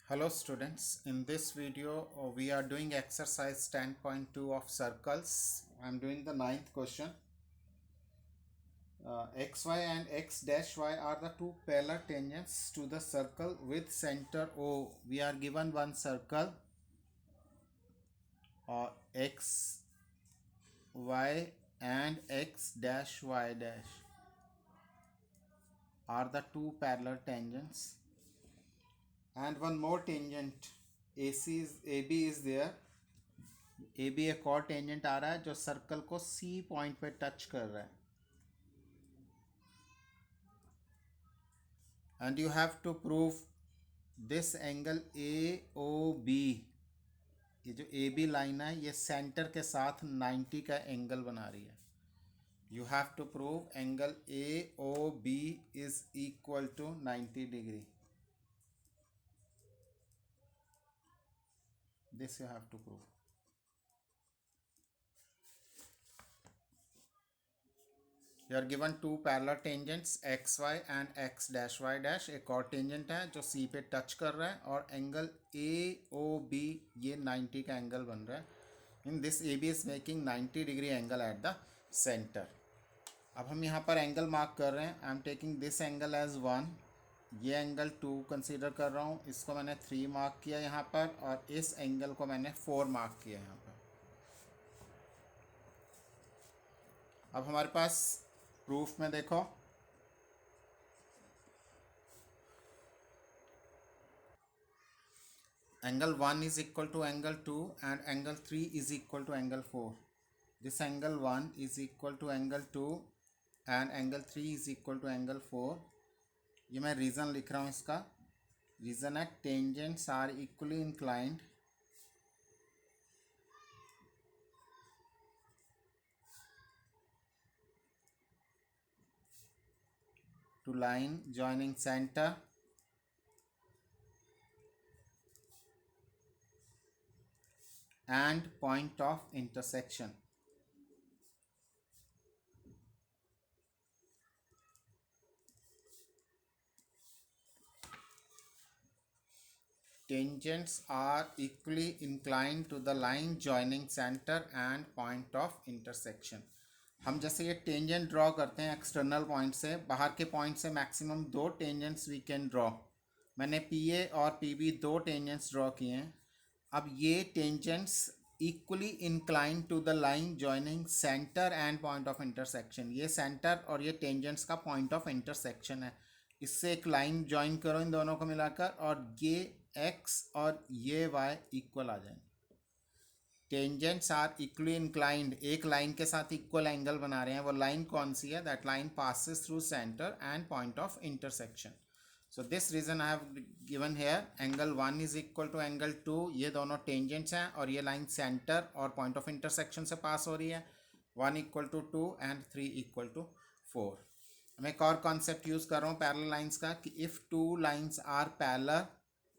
Hello students, in this video we are doing exercise 10.2 of circles. I am doing the ninth question. Xy and x dash y are the two parallel tangents to the circle with center O. We are given one circle x y and x dash y dash are the two parallel tangents, and one more tangent AB is there. A B एक और tangent आ रहा है जो circle को C point पे touch कर रहा है, and you have to prove this angle A O B. ये जो ए बी लाइन है ये सेंटर के साथ 90 का एंगल बना रही है। You have to prove angle A O B is equal to 90 degree. This you have to prove. You are given two parallel tangents xy and x dash y dash। एक और tangent है जो C पे touch कर रहा है और angle AOB ये 90 का एंगल बन रहा है। In this AB is making 90 degree angle at the centre. अब हम यहाँ पर एंगल मार्क कर रहे हैं। I am taking this angle as 1, ये एंगल 2 कंसीडर कर रहा हूँ, इसको मैंने 3 मार्क किया यहाँ पर, और इस एंगल को मैंने 4 मार्क किया यहाँ पर। अब हमारे पास प्रूफ में देखो, angle 1 is equal to angle 2 and angle 3 is equal to angle 4. This angle 1 is equal to angle 2 and angle 3 is equal to angle 4. ये मैं रीज़न लिख रहा हूँ इसका। रीज़न है tangents are equally inclined to line joining center and point of intersection. Tangents are equally inclined to the line joining center and point of intersection. हम जैसे ये टेंजेंट ड्रॉ करते हैं एक्सटर्नल पॉइंट से, बाहर के पॉइंट से maximum 2 tangents we can draw. मैंने पी ए और पी बी 2 टेंजेंट्स ड्रॉ किए हैं। अब ये tangents equally incline to the line joining centre and point of intersection. ये सेंटर और ये टेंजेंट्स का पॉइंट ऑफ इंटरसेक्शन है। इससे एक लाइन ज्वाइन करो इन दोनों को मिलाकर, और ये x और ये y इक्वल आ जाएंगे। टेंजेंट्स आर इक्वली इंक्लाइंड, एक लाइन के साथ इक्वल एंगल बना रहे हैं। वो लाइन कौन सी है? That line passes through centre and point of intersection. So this reason I have given here angle 1 is equal to angle 2। ये दोनों टेंजेंट्स हैं और ये लाइन सेंटर और पॉइंट ऑफ इंटरसेक्शन से पास हो रही है। 1 equal to 2 and 3 equal to 4। मैं एक और कॉन्सेप्ट यूज़ कर रहा हूँ पैरेलल लाइंस का, कि इफ़ 2 लाइंस आर पैरेलल,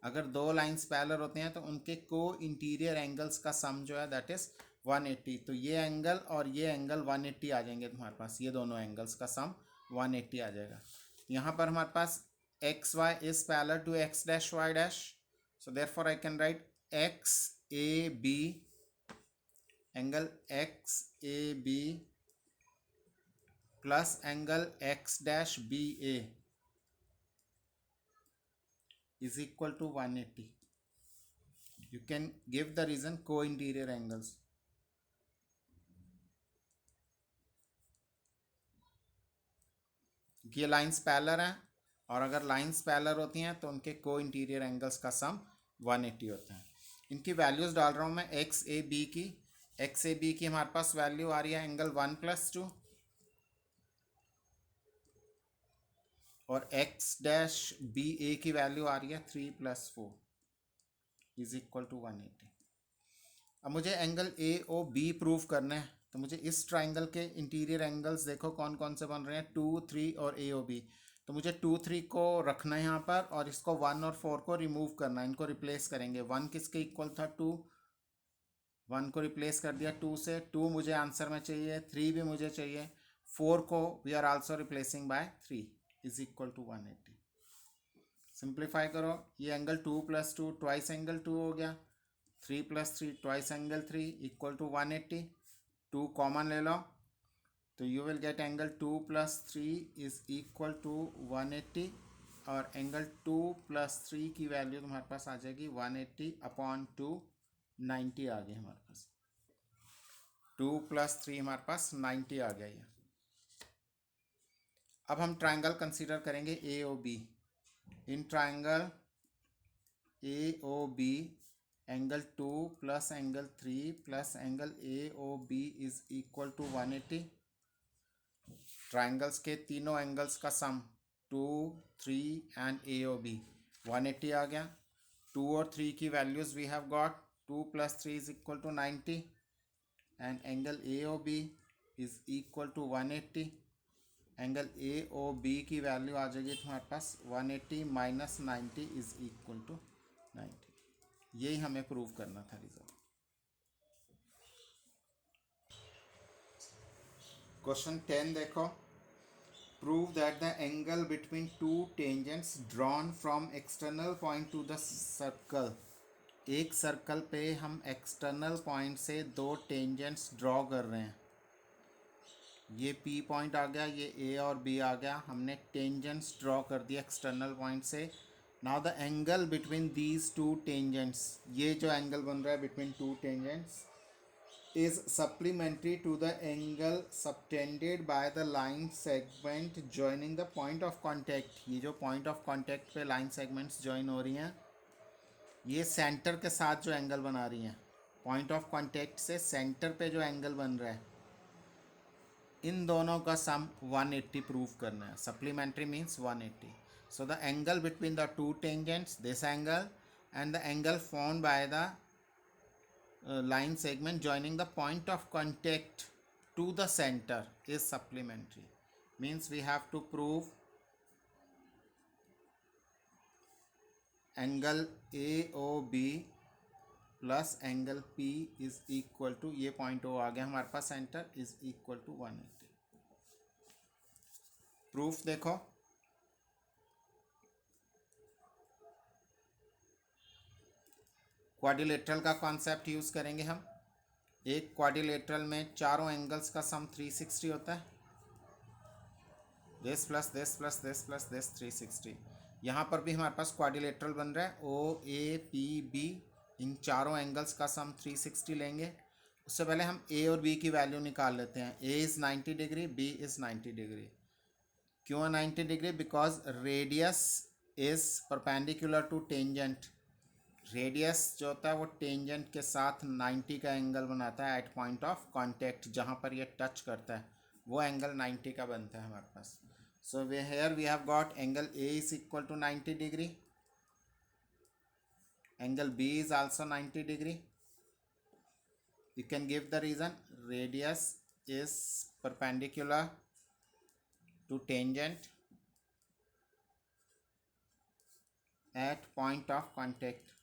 अगर 2 लाइंस पैरेलल होते हैं तो उनके को इंटीरियर एंगल्स का सम जो है दैट इज़ 180। तो ये एंगल और ये एंगल 180 आ जाएंगे तुम्हारे पास। ये दोनों एंगल्स का सम 180 आ जाएगा। यहाँ पर हमारे पास X Y is parallel to X dash Y dash, so therefore I can write X A B, angle X A B plus angle X dash B A is equal to 180. You can give the reason co-interior angles. ये lines parallel हैं, और अगर lines parallel होती हैं तो उनके को interior angles का सम 180 होता है। इनकी वैल्यूज़ डाल रहा हूँ मैं। एक्स ए बी की हमारे पास वैल्यू आ रही है एंगल 1+2, और एक्स डैश बी ए की वैल्यू आ रही है 3+4 इज इक्वल टू 180। अब मुझे angle A O B prove करना है, तो मुझे इस ट्राइंगल के इंटीरियर एंगल्स देखो कौन कौन से बन रहे हैं, 2, 3 और ए ओ बी। तो मुझे 2, 3 को रखना है यहाँ पर, और इसको 1 और 4 को रिमूव करना है। इनको रिप्लेस करेंगे। 1 किसके इक्वल था? 2। 1 को रिप्लेस कर दिया 2 से। 2 मुझे आंसर में चाहिए, 3 भी मुझे चाहिए। 4 को we are also replacing by 3 is equal to 180। Simplify करो, ये एंगल 2 + 2 ट्वाइस एंगल 2 हो गया, 3 + 3 twice angle 3 equal to 180। 2 common ले लो तो you will get angle 2 + 3 is equal to 180, और एंगल 2 + 3 की वैल्यू तुम्हारे पास आ जाएगी 180/2, 90 आ गई हमारे पास। 2 + 3 हमारे पास 90 आ गया ये। अब हम ट्राइंगल कंसीडर करेंगे A O B. In triangle A O B angle 2 + angle 3 + angle A O B is equal to 180। Triangles के तीनों एंगल्स का सम 2, 3 एंड ए ओ बी 180 आ गया। 2 और 3 की values we have got, 2 + 3 is equal to 90 and angle A O B is equal to 180। Angle A O B की value आ जाएगी तुम्हारे पास 180 - 90 इज इक्वल टू 90। यही हमें प्रूव करना था रिजल्ट। क्वेश्चन 10 देखो, prove that the angle between two tangents drawn from external point two the circle. एक सर्कल पे हम एक्सटर्नल पॉइंट से दो टेंजेंट्स ड्रॉ कर रहे हैं। ये P पॉइंट आ गया, ये A और B आ गया, हमने टेंजेंट्स ड्रॉ कर दिया एक्सटर्नल पॉइंट से। Now the angle between these two tangents, ये जो एंगल बन रहा है between two tangents is supplementary to the angle subtended by the line segment joining the point of contact. ये जो पॉइंट ऑफ कॉन्टैक्ट पे line segments join हो रही हैं, ये सेंटर के साथ जो एंगल बना रही हैं, पॉइंट ऑफ कॉन्टैक्ट से सेंटर पे जो एंगल बन रहा है, इन दोनों का सम 180 प्रूव करना है। Supplementary means 180। So the angle between the two tangents, this angle and the angle formed by the line segment joining the point of contact to the center is supplementary. Means we have to prove angle AOB plus angle P is equal to, ये point O आ गया हमारे पास centre, is equal to 180। Proof देखो, quadrilateral का concept use करेंगे हम। एक क्वाड्रिलेटरल में चारों एंगल्स का सम 360 होता है, this plus this plus this plus this 360। यहाँ पर भी हमारे पास क्वाड्रिलेटरल बन रहा है OAPB, इन चारों एंगल्स का सम 360 लेंगे। उससे पहले हम A और B की वैल्यू निकाल लेते हैं। A is 90 degree, B is 90 degree. क्यों 90 degree? Because radius is perpendicular to tangent. Radius जो होता है वो टेंजेंट के साथ 90 का एंगल बनाता है एट पॉइंट ऑफ कांटेक्ट, जहाँ पर ये टच करता है वो एंगल 90 का बनता है हमारे पास। सो here we have got angle A is equal to 90 degree, angle B is also 90 degree. You can give the reason, radius is perpendicular to tangent at point of contact.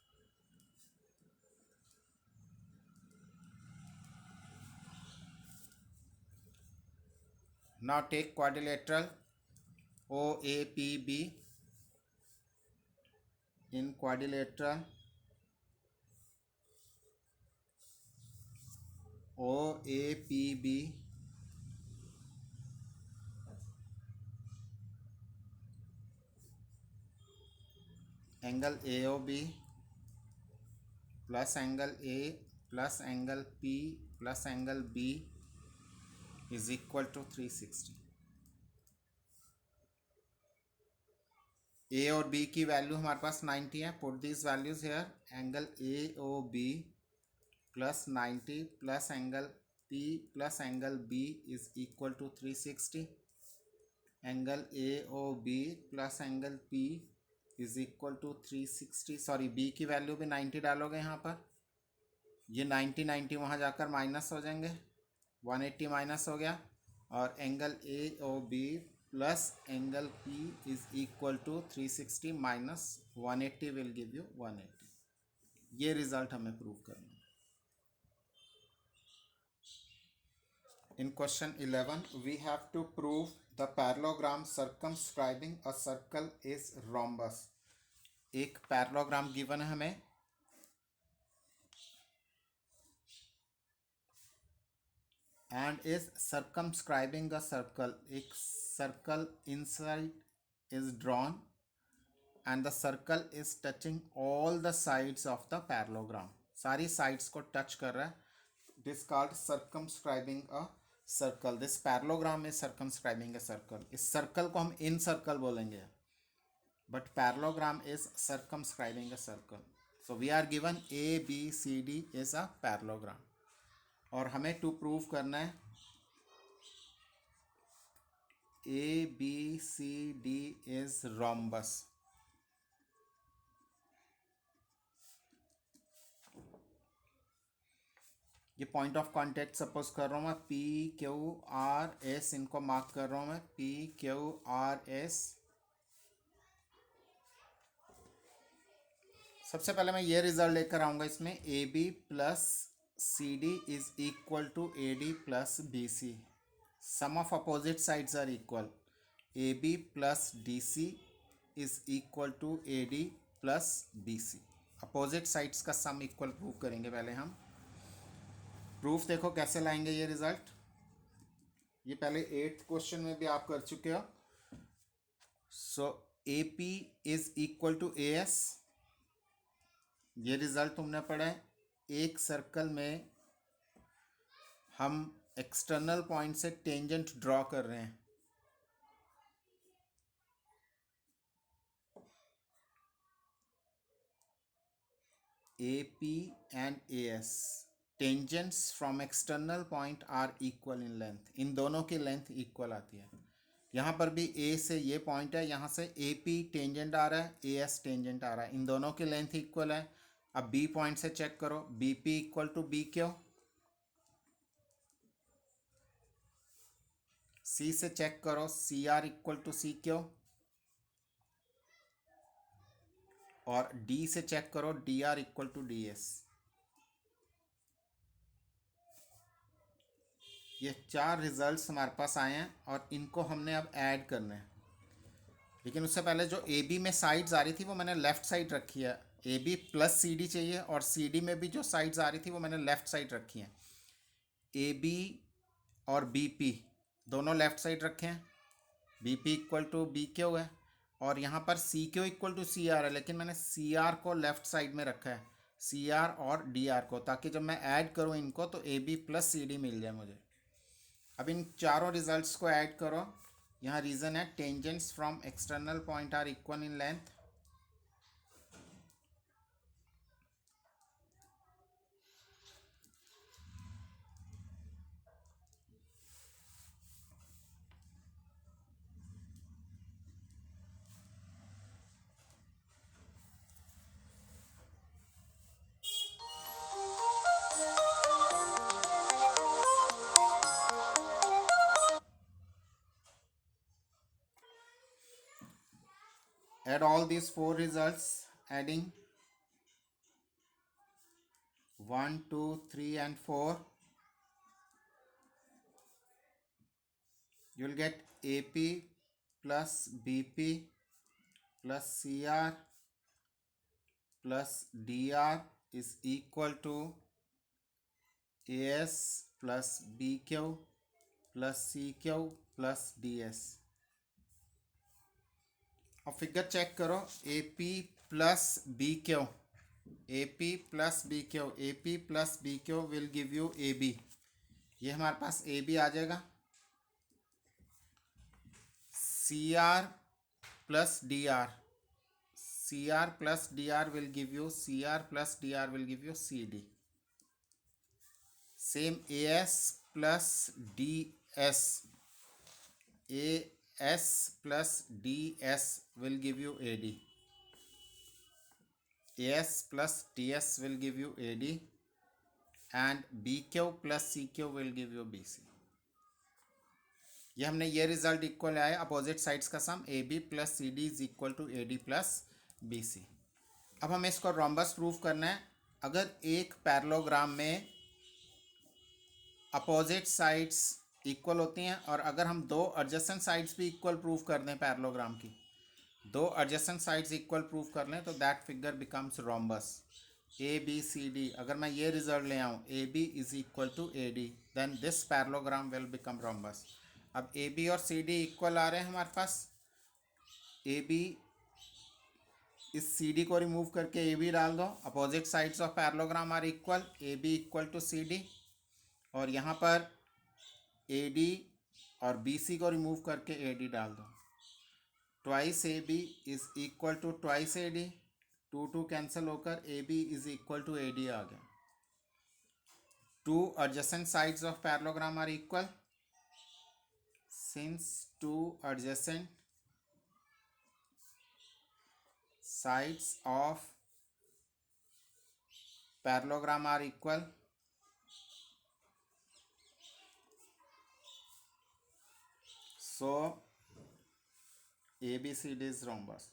Now take quadrilateral OAPB. In quadrilateral OAPB, angle AOB plus angle A plus angle P plus angle B is equal to 360। A और B की value हमारे पास 90 है। Put this values here, angle AOB plus 90 plus angle P plus angle B is equal to 360। Angle AOB plus angle P is equal to 360। Sorry, B की value भी 90 डालोगे यहाँ पर, ये 90 वहाँ जाकर माइनस हो जाएंगे, 180 माइनस हो गया, और angle AOB plus angle P is equal to 360 minus 180 will give you 180। ये रिजल्ट हमें प्रूव करना है। In question 11 we have to prove the parallelogram circumscribing a circle is rhombus. एक पैरेललोग्राम गिवन है हमें, and is circumscribing a circle. एक circle inside is drawn and the circle is touching all the sides of the parallelogram. सारी sides को touch कर रहा है. It is called circumscribing a circle. This parallelogram is circumscribing a circle. इस circle को हम in circle बोलेंगे, but parallelogram is circumscribing a circle. So we are given A B C D is a parallelogram. और हमें to prove करना है A B C D is rhombus. ये point of contact suppose कर रहा हूँ मैं, पी क्यू आर एस, इनको मार्क कर रहा हूँ मैं, पी क्यू आर एस. सबसे पहले मैं ये रिजल्ट लेकर आऊँगा इसमें, A B plus C D is equal to A D plus B C. Sum of opposite sides are equal. A B plus D C is equal to A D plus B C. Opposite sides का sum equal prove करेंगे पहले हम. Proof देखो कैसे लाएंगे ये result. ये पहले 8th क्वेश्चन में भी आप कर चुके हो. So A P is equal to A S. ये रिजल्ट तुमने पढ़ा है. एक सर्कल में हम एक्सटर्नल पॉइंट से टेंजेंट ड्रॉ कर रहे हैं. A P and A S, tangents from external point are equal in length. इन दोनों की लेंथ इक्वल आती है. यहाँ पर भी ए से ये पॉइंट है, यहाँ से ए पी टेंजेंट आ रहा है, ए एस टेंजेंट आ रहा है. इन दोनों की लेंथ इक्वल है. अब बी पॉइंट से चेक करो, B P equal to B Q. C से चेक करो, C R equal to C Q. और डी से चेक करो, D R equal to D S. ये 4 रिजल्ट्स हमारे पास आए हैं और इनको हमने अब ऐड करना है. लेकिन उससे पहले जो ए बी में साइड्स आ रही थी वो मैंने लेफ़्ट साइड रखी है. A B plus C D चाहिए, और सी डी में भी जो साइड्स आ रही थी वो मैंने लेफ़्ट साइड रखी हैं. ए बी और बी पी दोनों लेफ़्ट साइड रखे हैं. B P equal to B Q है, और यहाँ पर C Q equal to C R है, लेकिन मैंने सी आर को लेफ़्ट साइड में रखा है, सी आर और डी आर को, ताकि जब मैं ऐड करूँ इनको तो A B plus C D मिल जाए मुझे. अब इन चारों रिजल्ट्स को ऐड करो. यहाँ रीज़न है tangents from external point are equal in length. Add all these 4 results, adding 1, 2, 3 and 4. You will get AP plus BP plus CR plus DR is equal to AS plus BQ plus CQ plus DS. अब figure check करो, A P plus B Q, A P plus B Q, A P plus B Q will give you A B. ये हमारे पास A B आ जाएगा. C R plus D R, C R plus D R will give you, C R plus D R will give you C D. Same A S plus D S, A S plus DS will give you AD. AS plus DS will give you AD, and BQ plus CQ will give you BC. ये हमने ये result equal आया. Opposite sides का sum AB plus CD is equal to AD plus BC. अब हमें इसको rhombus proof करना है. अगर एक पैरेललोग्राम में अपोजिट साइड्स इक्वल होती हैं, और अगर हम 2 एडजेसेंट साइड्स भी इक्वल प्रूफ कर दें पैरेललोग्राम की, दो एडजेसेंट साइड्स इक्वल प्रूव कर लें तो that figure becomes rhombus. A B C D, अगर मैं ये रिजल्ट ले आऊँ A B is equal to A D, then this parallelogram will become rhombus. अब ए बी और सी डी इक्वल आ रहे हैं हमारे पास। ए बी, इस सी डी को रिमूव करके ए बी डाल दो, opposite sides of parallelogram are equal, A B equal to C D. और यहाँ पर ए डी और बी सी को रिमूव करके ए डी डाल दो। Twice A B is equal to twice A D, two two cancel होकर A B is equal to A D आ गया। Two adjacent sides of parallelogram are equal, since two adjacent sides of parallelogram are equal, so ABCD is rhombus.